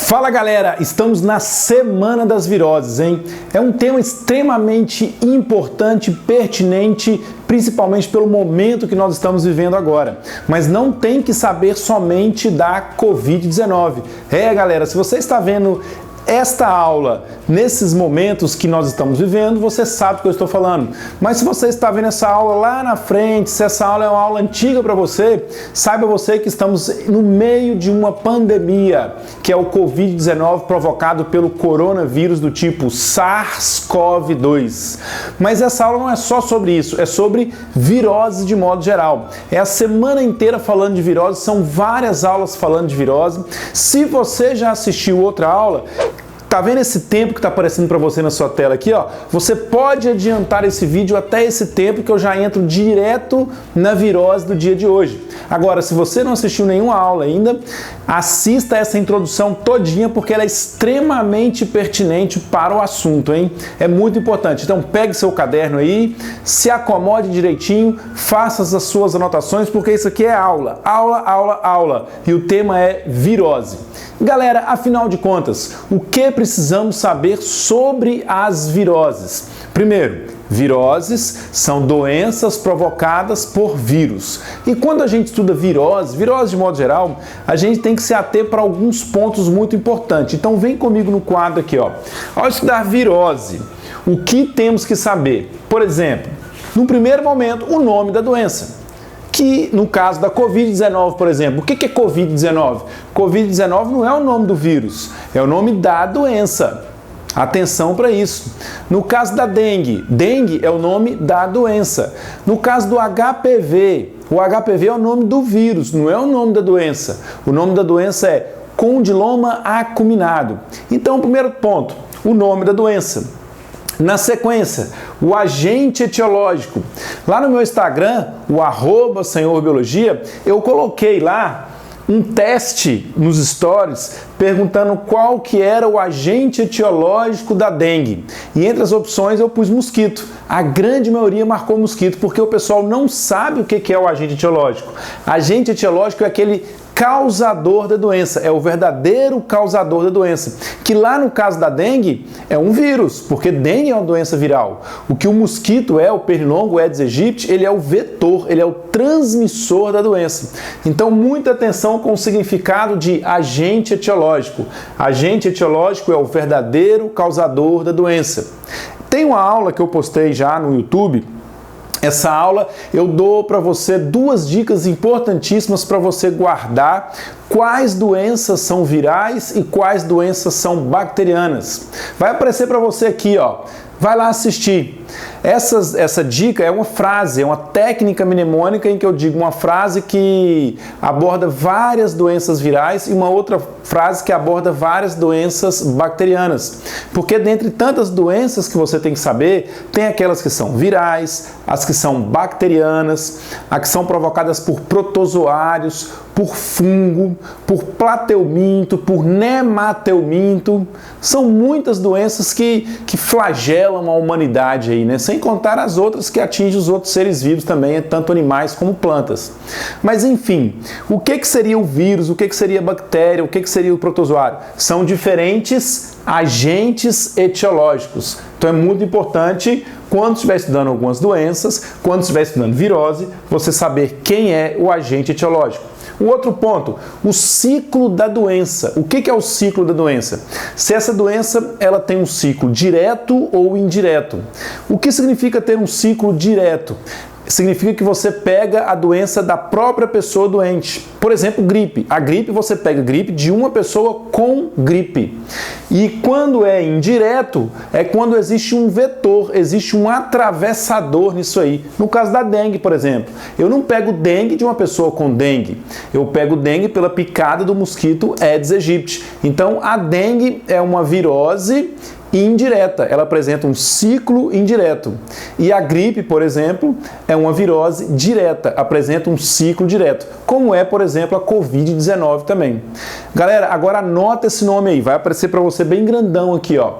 Fala galera, estamos na Semana das Viroses, hein? É um tema extremamente importante, pertinente, principalmente pelo momento que nós estamos vivendo agora. Mas não tem que saber somente da Covid-19. Galera, se você está vendo esta aula nesses momentos que nós estamos vivendo, você sabe o que eu estou falando. Mas se você está vendo essa aula lá na frente, se essa aula é uma aula antiga para você, saiba você que estamos no meio de uma pandemia, que é o Covid-19 provocado pelo coronavírus do tipo SARS-CoV-2. Mas essa aula não é só sobre isso, é sobre virose de modo geral. É a semana inteira falando de virose, são várias aulas falando de virose. Se você já assistiu outra aula, tá vendo esse tempo que está aparecendo para você na sua tela aqui, ó? Você pode adiantar esse vídeo até esse tempo que eu já entro direto na virose do dia de hoje. Agora, se você não assistiu nenhuma aula ainda, assista essa introdução todinha porque ela é extremamente pertinente para o assunto, hein? É muito importante. Então, pegue seu caderno aí, se acomode direitinho, faça as suas anotações porque isso aqui é aula. Aula, aula, aula. E o tema é virose. Galera, afinal de contas, o que precisamos saber sobre as viroses? Primeiro, viroses são doenças provocadas por vírus. E quando a gente estuda virose de modo geral, a gente tem que se ater para alguns pontos muito importantes. Então vem comigo no quadro aqui, ó. Ao estudar virose, o que temos que saber? Por exemplo, no primeiro momento, o nome da doença. Que no caso da Covid-19, por exemplo, o que é Covid-19? Covid-19 não é o nome do vírus, é o nome da doença. Atenção para isso. No caso da dengue, dengue é o nome da doença. No caso do HPV, o HPV é o nome do vírus, não é o nome da doença. O nome da doença é condiloma acuminado. Então, primeiro ponto, o nome da doença. Na sequência, o agente etiológico. Lá no meu Instagram, o @senhorbiologia, eu coloquei lá um teste nos stories perguntando qual que era o agente etiológico da dengue. E entre as opções eu pus mosquito. A grande maioria marcou mosquito porque o pessoal não sabe o que é o agente etiológico. Agente etiológico é aquele causador da doença, é o verdadeiro causador da doença, que lá no caso da dengue é um vírus, porque dengue é uma doença viral. O que o mosquito é, o pernilongo, o Aedes aegypti, ele é o vetor, ele é o transmissor da doença. Então muita atenção com o significado de agente etiológico. Agente etiológico é o verdadeiro causador da doença. Tem uma aula que eu postei já no YouTube. Essa aula eu dou para você duas dicas importantíssimas para você guardar quais doenças são virais e quais doenças são bacterianas. Vai aparecer para você aqui, ó. Vai lá assistir. Essa dica é uma frase, é uma técnica mnemônica em que eu digo uma frase que aborda várias doenças virais e uma outra frase que aborda várias doenças bacterianas. Porque dentre tantas doenças que você tem que saber, tem aquelas que são virais, as que são bacterianas, as que são provocadas por protozoários, por fungo, por plateuminto, por nemateuminto. São muitas doenças que flagelam a humanidade aí, né? Sem contar as outras que atingem os outros seres vivos também, tanto animais como plantas. Mas enfim, o que seria o vírus, o que seria a bactéria, o que seria o protozoário? São diferentes agentes etiológicos. Então é muito importante, quando estiver estudando algumas doenças, quando estiver estudando virose, você saber quem é o agente etiológico. O outro ponto, o ciclo da doença. O que é o ciclo da doença? Se essa doença ela tem um ciclo direto ou indireto. O que significa ter um ciclo direto? Significa que você pega a doença da própria pessoa doente. Por exemplo, gripe. A gripe, você pega gripe de uma pessoa com gripe. E quando é indireto, é quando existe um vetor, existe um atravessador nisso aí. No caso da dengue, por exemplo, eu não pego dengue de uma pessoa com dengue. Eu pego dengue pela picada do mosquito Aedes aegypti. Então, a dengue é uma virose indireta, ela apresenta um ciclo indireto. E a gripe, por exemplo, é uma virose direta, apresenta um ciclo direto, como é, por exemplo, a Covid-19 também. Galera, agora anota esse nome aí, vai aparecer para você bem grandão aqui, ó.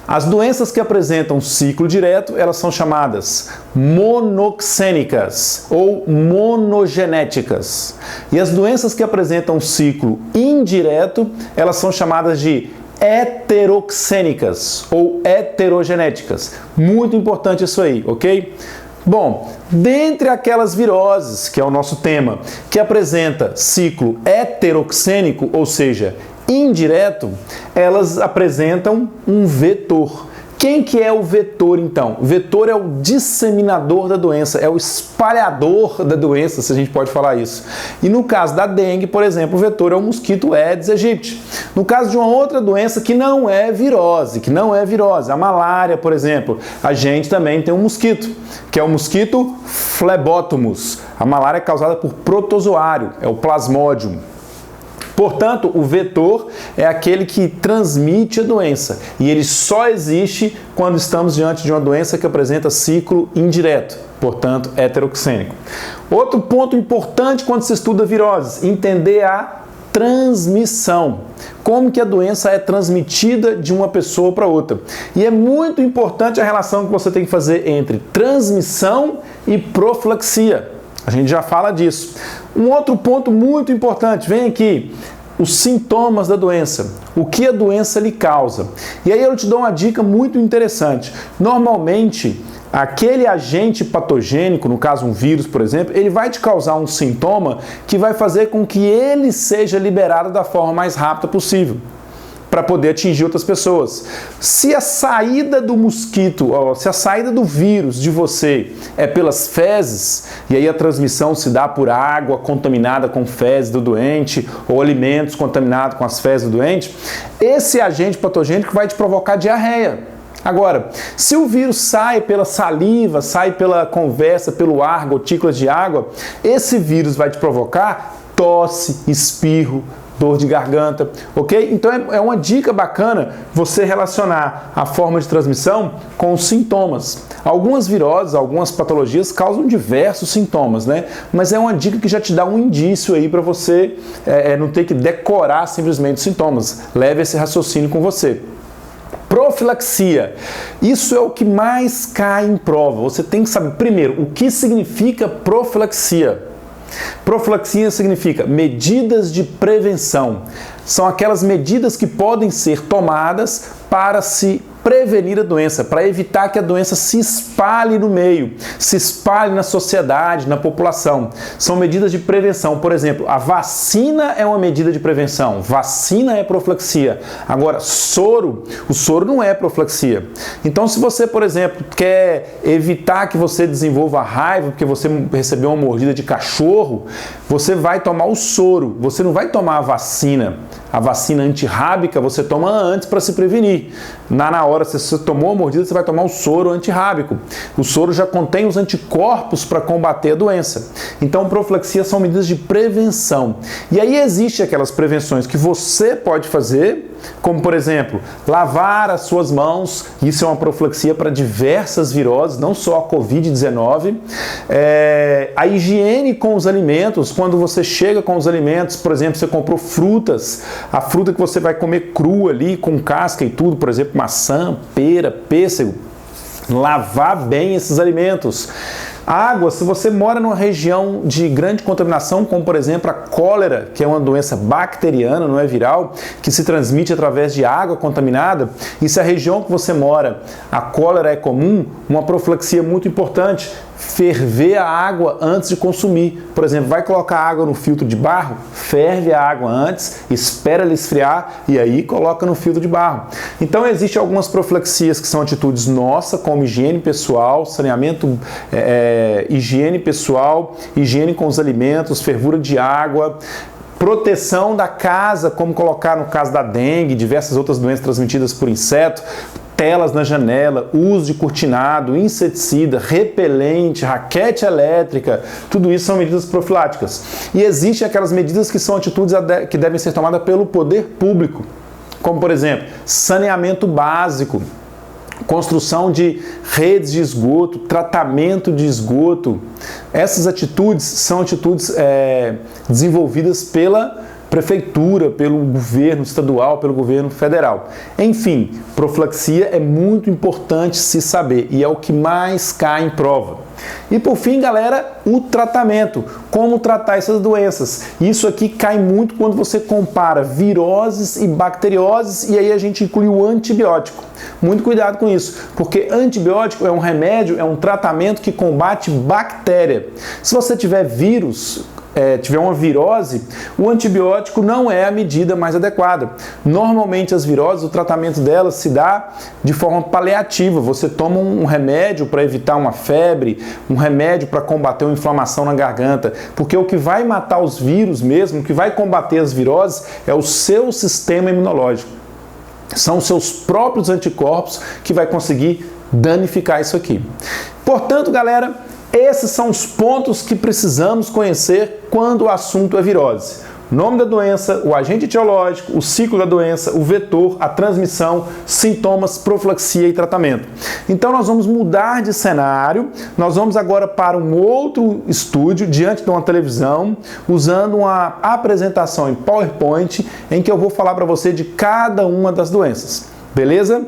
As doenças que apresentam ciclo direto, elas são chamadas monoxênicas ou monogenéticas. E as doenças que apresentam ciclo indireto, elas são chamadas de heteroxênicas ou heterogenéticas. Muito importante isso aí, ok? Bom, dentre aquelas viroses, que é o nosso tema, que apresenta ciclo heteroxênico, ou seja, indireto, elas apresentam um vetor. Quem que é o vetor, então? O vetor é o disseminador da doença, é o espalhador da doença, se a gente pode falar isso. E no caso da dengue, por exemplo, o vetor é o mosquito Aedes aegypti. No caso de uma outra doença que não é virose, a malária, por exemplo, a gente também tem um mosquito, que é o mosquito Phlebotomus. A malária é causada por protozoário, é o Plasmodium. Portanto, o vetor é aquele que transmite a doença e ele só existe quando estamos diante de uma doença que apresenta ciclo indireto, portanto, heteroxênico. Outro ponto importante quando se estuda viroses, entender a transmissão. Como que a doença é transmitida de uma pessoa para outra. E é muito importante a relação que você tem que fazer entre transmissão e profilaxia. A gente já fala disso. Um outro ponto muito importante, vem aqui, os sintomas da doença, o que a doença lhe causa. E aí eu te dou uma dica muito interessante. Normalmente, aquele agente patogênico, no caso um vírus, por exemplo, ele vai te causar um sintoma que vai fazer com que ele seja liberado da forma mais rápida possível, para poder atingir outras pessoas. Se a saída do mosquito, se a saída do vírus de você é pelas fezes, e aí a transmissão se dá por água contaminada com fezes do doente, ou alimentos contaminados com as fezes do doente, esse agente patogênico vai te provocar diarreia. Agora, se o vírus sai pela saliva, sai pela conversa, pelo ar, gotículas de água, esse vírus vai te provocar tosse, espirro, dor de garganta, ok? Então é uma dica bacana você relacionar a forma de transmissão com os sintomas. Algumas viroses, algumas patologias causam diversos sintomas, né? Mas é uma dica que já te dá um indício aí para você não ter que decorar simplesmente os sintomas. Leve esse raciocínio com você. Profilaxia. Isso é o que mais cai em prova. Você tem que saber, primeiro, o que significa profilaxia. Profilaxia significa medidas de prevenção. São aquelas medidas que podem ser tomadas para se prevenir a doença, para evitar que a doença se espalhe no meio, se espalhe na sociedade, na população. São medidas de prevenção. Por exemplo, a vacina é uma medida de prevenção. Vacina é profilaxia. Agora, o soro não é profilaxia. Então, se você, por exemplo, quer evitar que você desenvolva raiva porque você recebeu uma mordida de cachorro, você vai tomar o soro. Você não vai tomar a vacina. A vacina antirrábica você toma antes para se prevenir. Na hora, se você tomou a mordida, você vai tomar o soro antirrábico. O soro já contém os anticorpos para combater a doença. Então, profilaxia são medidas de prevenção. E aí existe aquelas prevenções que você pode fazer, como, por exemplo, lavar as suas mãos. Isso é uma profilaxia para diversas viroses, não só a Covid-19. A higiene com os alimentos, quando você chega com os alimentos, por exemplo, você comprou frutas, a fruta que você vai comer crua ali, com casca e tudo, por exemplo, maçã, pera, pêssego, lavar bem esses alimentos. Água, se você mora numa região de grande contaminação, como por exemplo a cólera, que é uma doença bacteriana, não é viral, que se transmite através de água contaminada, e se a região que você mora, a cólera é comum, uma profilaxia muito importante, ferver a água antes de consumir. Por exemplo, vai colocar água no filtro de barro, ferve a água antes, espera ela esfriar e aí coloca no filtro de barro. Então existem algumas profilaxias que são atitudes nossas, como higiene pessoal, saneamento, higiene pessoal, higiene com os alimentos, fervura de água, proteção da casa, como colocar no caso da dengue, diversas outras doenças transmitidas por inseto, telas na janela, uso de cortinado, inseticida, repelente, raquete elétrica, tudo isso são medidas profiláticas. E existem aquelas medidas que são atitudes que devem ser tomadas pelo poder público, como por exemplo, saneamento básico, construção de redes de esgoto, tratamento de esgoto. Essas atitudes são atitudes desenvolvidas prefeitura, pelo governo estadual, pelo governo federal. Enfim, profilaxia é muito importante se saber e é o que mais cai em prova. E por fim, galera, o tratamento. Como tratar essas doenças? Isso aqui cai muito quando você compara viroses e bacterioses e aí a gente inclui o antibiótico. Muito cuidado com isso, porque antibiótico é um remédio, é um tratamento que combate bactéria. Se você tiver vírus, tiver uma virose, o antibiótico não é a medida mais adequada. Normalmente as viroses, o tratamento delas se dá de forma paliativa. Você toma um remédio para evitar uma febre, um remédio para combater uma inflamação na garganta, porque o que vai matar os vírus mesmo, o que vai combater as viroses é o seu sistema imunológico. São os seus próprios anticorpos que vai conseguir danificar isso aqui. Portanto, galera, esses são os pontos que precisamos conhecer quando o assunto é virose. O nome da doença, o agente etiológico, o ciclo da doença, o vetor, a transmissão, sintomas, profilaxia e tratamento. Então nós vamos mudar de cenário, nós vamos agora para um outro estúdio, diante de uma televisão, usando uma apresentação em PowerPoint, em que eu vou falar para você de cada uma das doenças. Beleza?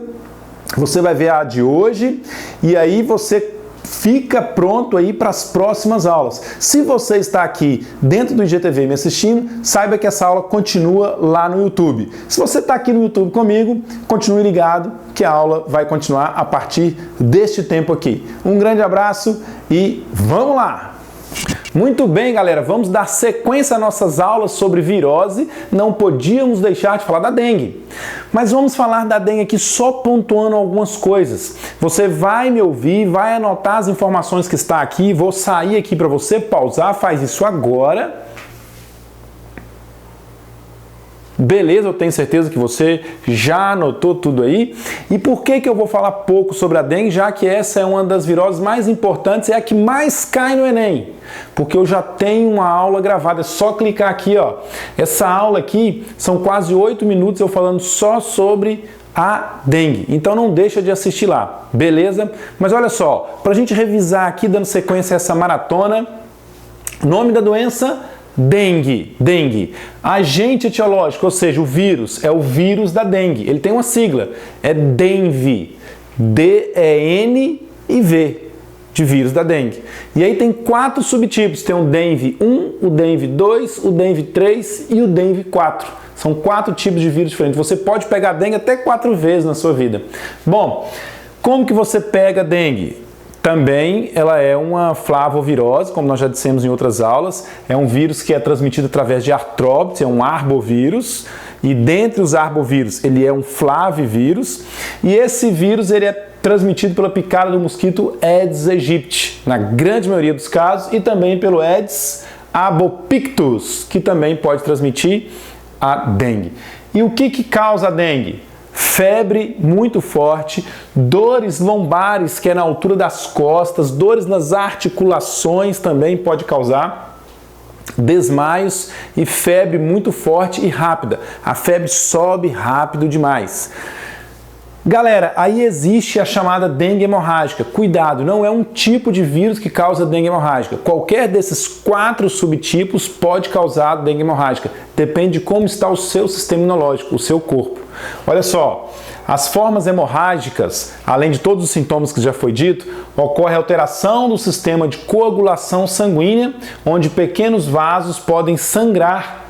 Você vai ver a de hoje e aí você fica pronto aí para as próximas aulas. Se você está aqui dentro do IGTV me assistindo, saiba que essa aula continua lá no YouTube. Se você está aqui no YouTube comigo, continue ligado que a aula vai continuar a partir deste tempo aqui. Um grande abraço e vamos lá! Muito bem, galera, vamos dar sequência às nossas aulas sobre virose. Não podíamos deixar de falar da dengue. Mas vamos falar da dengue aqui só pontuando algumas coisas. Você vai me ouvir, vai anotar as informações que está aqui, vou sair aqui para você pausar, faz isso agora. Beleza, eu tenho certeza que você já anotou tudo aí. E por que eu vou falar pouco sobre a dengue, já que essa é uma das viroses mais importantes, é a que mais cai no Enem? Porque eu já tenho uma aula gravada, é só clicar aqui, ó. Essa aula aqui são quase 8 minutos eu falando só sobre a dengue. Então não deixa de assistir lá, beleza? Mas olha só, para a gente revisar aqui, dando sequência a essa maratona, nome da doença... Dengue. Agente etiológico, ou seja, o vírus, é o vírus da dengue. Ele tem uma sigla, é DENV. D-E-N-I-V, de vírus da dengue. E aí tem 4 subtipos, tem o DENV1, o DENV2, o DENV3 e o DENV4. São 4 tipos de vírus diferentes. Você pode pegar dengue até 4 vezes na sua vida. Bom, como que você pega dengue? Também ela é uma flavovirose, como nós já dissemos em outras aulas, é um vírus que é transmitido através de artrópodes, é um arbovírus, e dentre os arbovírus ele é um flavivírus, e esse vírus ele é transmitido pela picada do mosquito Aedes aegypti, na grande maioria dos casos, e também pelo Aedes albopictus, que também pode transmitir a dengue. E o que causa a dengue? Febre muito forte, dores lombares, que é na altura das costas, dores nas articulações também pode causar, desmaios e febre muito forte e rápida. A febre sobe rápido demais. Galera, aí existe a chamada dengue hemorrágica. Cuidado, não é um tipo de vírus que causa dengue hemorrágica. Qualquer desses 4 subtipos pode causar dengue hemorrágica. Depende de como está o seu sistema imunológico, o seu corpo. Olha só, as formas hemorrágicas, além de todos os sintomas que já foi dito, ocorre alteração do sistema de coagulação sanguínea, onde pequenos vasos podem sangrar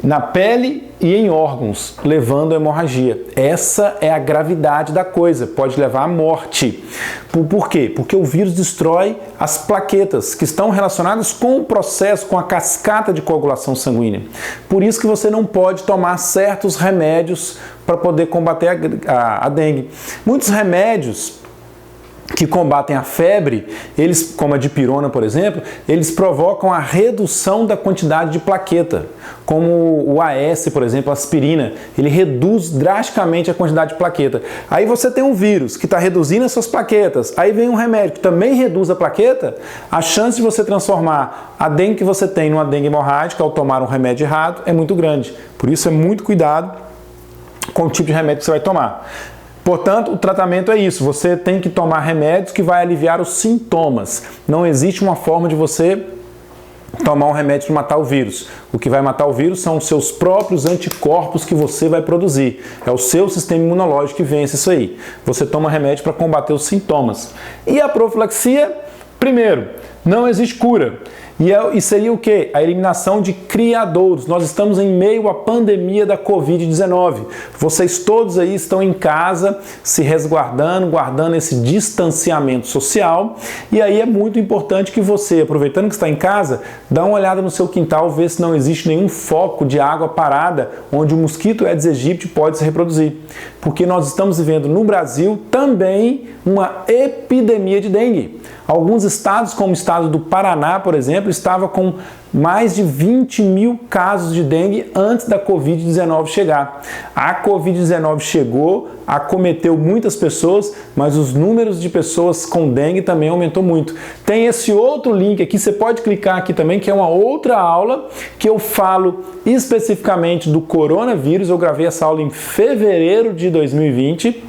na pele e em órgãos, levando à hemorragia. Essa é a gravidade da coisa, pode levar à morte. Por quê? Porque o vírus destrói as plaquetas que estão relacionadas com o processo, com a cascata de coagulação sanguínea. Por isso que você não pode tomar certos remédios para poder combater a dengue. Muitos remédios que combatem a febre, eles, como a dipirona, por exemplo, eles provocam a redução da quantidade de plaqueta, como o AS, por exemplo, a aspirina, ele reduz drasticamente a quantidade de plaqueta. Aí você tem um vírus que está reduzindo essas plaquetas, aí vem um remédio que também reduz a plaqueta, a chance de você transformar a dengue que você tem numa dengue hemorrágica ao tomar um remédio errado é muito grande. Por isso é muito cuidado com o tipo de remédio que você vai tomar. Portanto, o tratamento é isso, você tem que tomar remédios que vai aliviar os sintomas. Não existe uma forma de você tomar um remédio para matar o vírus. O que vai matar o vírus são os seus próprios anticorpos que você vai produzir. É o seu sistema imunológico que vence isso aí. Você toma remédio para combater os sintomas. E a profilaxia, primeiro, não existe cura. E seria o quê? A eliminação de criadouros. Nós estamos em meio à pandemia da Covid-19. Vocês todos aí estão em casa, se resguardando, guardando esse distanciamento social. E aí é muito importante que você, aproveitando que está em casa, dá uma olhada no seu quintal, vê se não existe nenhum foco de água parada onde o mosquito Aedes aegypti pode se reproduzir. Porque nós estamos vivendo no Brasil também uma epidemia de dengue. Alguns estados, como o estado do Paraná, por exemplo, estava com mais de 20 mil casos de dengue antes da Covid-19 chegar. A Covid-19 chegou, acometeu muitas pessoas, mas os números de pessoas com dengue também aumentou muito. Tem esse outro link aqui, você pode clicar aqui também, que é uma outra aula que eu falo especificamente do coronavírus. Eu gravei essa aula em fevereiro de 2020.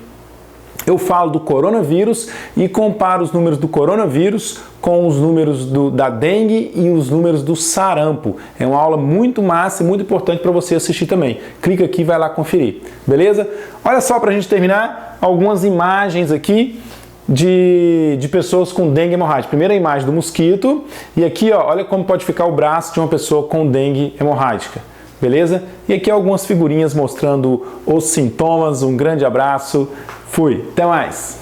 Eu falo do coronavírus e comparo os números do coronavírus com os números da dengue e os números do sarampo. É uma aula muito massa e muito importante para você assistir também. Clica aqui e vai lá conferir, beleza? Olha só, para a gente terminar, algumas imagens aqui de pessoas com dengue hemorrágica. Primeira imagem do mosquito e aqui, ó, olha como pode ficar o braço de uma pessoa com dengue hemorrágica. Beleza? E aqui algumas figurinhas mostrando os sintomas. Um grande abraço. Fui. Até mais.